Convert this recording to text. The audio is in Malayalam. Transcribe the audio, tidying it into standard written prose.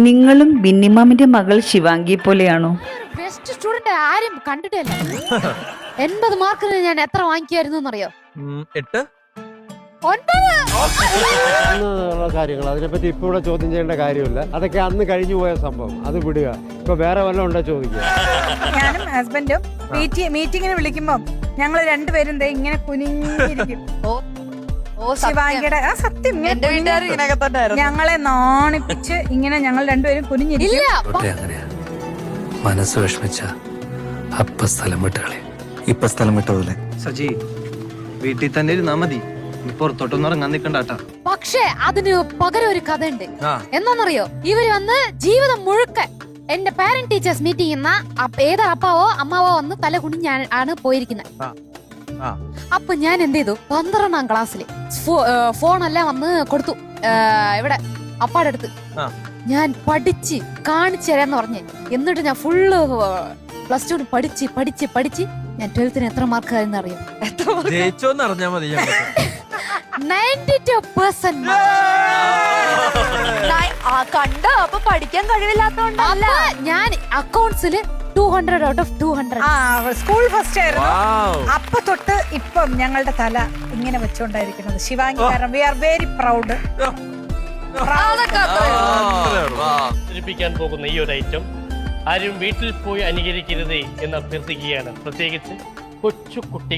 നിങ്ങളും ബിന്നിമാമിന്റെ മകൾ ശിവാംഗിയെ പോലെയാണോ? ബെസ്റ്റ് സ്റ്റുഡന്റ് ആരും കണ്ടിട്ടില്ല. 80 മാർക്കിന് ഞാൻ എത്ര വാങ്ങിക്കായിരുന്നു എന്നറിയോ? 8. 9. കാര്യങ്ങൾ അതിനെപ്പറ്റി ഇപ്പൊ ഇവിടെ ചോദ്യം ചെയ്യേണ്ട കാര്യമില്ല. അതൊക്കെ അന്ന് കഴിഞ്ഞു പോയ സംഭവം, അത് വിടുക. ഇപ്പൊ വേറെ വല്ലതും ഉണ്ടോ ചോദിക്കുക. ഞാനും ഹസ്ബൻഡും മീറ്റിങ്ങിന് വിളിക്കുമ്പോ ഞങ്ങൾ രണ്ടുപേരും ഇങ്ങനെ കുനിഞ്ഞിരിക്കും. ശിവാംഗിയുടെ സത്യം ഞങ്ങളെ നാണിപ്പിച്ച് ഇങ്ങനെ ഞങ്ങൾ രണ്ടുപേരും കുനിഞ്ഞിരിക്കും. മനസ്സ് വിഷമിച്ച അപ്പ സ്ഥലം വിട്ടുകളെ. ഇപ്പൊ സ്ഥലം വിട്ടതല്ലേ സജി, വീട്ടിൽ തന്നെ ഇരുന്നാ മതി, പുറത്തോട്ടൊന്നും ഇറങ്ങാൻ നിക്കണ്ടാട്ടാ. പക്ഷേ അതിന് പകരം ഒരു കഥയുണ്ട്. എന്നാന്നറിയോ? ഇവര് വന്ന് ജീവിതം മുഴുക്കൻ എന്റെ പാരന്റ് ടീച്ചേഴ്സ് മീറ്റിംഗ് ഏതാ അപ്പാവോ അമ്മാവോ വന്ന് തല കുനിഞ്ഞാണ് പോയിരിക്കുന്നത്. അപ്പൊ ഞാൻ എന്ത് ചെയ്തു? 12ാം ക്ലാസ്സില് ഫോണെല്ലാം വന്ന് കൊടുത്തു ഇവിടെ അപ്പാടെ അടുത്ത്. ഞാൻ പഠിച്ച് കാണിച്ചു തരാന്ന് പറഞ്ഞ്, എന്നിട്ട് ഞാൻ ഫുള്ള് +2 പഠിച്ച് ഞാൻ 12ന് എത്ര മാർക്കായിരുന്നു അറിയാം? 92%. കണ്ടോ? അപ്പൊ പഠിക്കാൻ കഴിവില്ലാത്തോണ്ടല്ല. ഞാൻ അക്കൗണ്ട്സില് 200 out of 200. സ്കൂൾ ഫസ്റ്റ് ആയിരുന്നു. അപ്പൊ തൊട്ട് ഇപ്പം ഞങ്ങളുടെ തല ഇങ്ങനെ വെച്ചോണ്ടായിരിക്കുന്നത് ശിവാംഗി. കാരണം വി ആർ വെരി പ്രൗഡ്. അവതരിപ്പിക്കാൻ പോകുന്ന ഈ ഒരു ഐറ്റം ആരും വീട്ടിൽ പോയി അനുകരിക്കരുതേ എന്ന് അഭ്യർത്ഥിക്കുകയാണ്, പ്രത്യേകിച്ച് കൊച്ചു കുട്ടികൾ.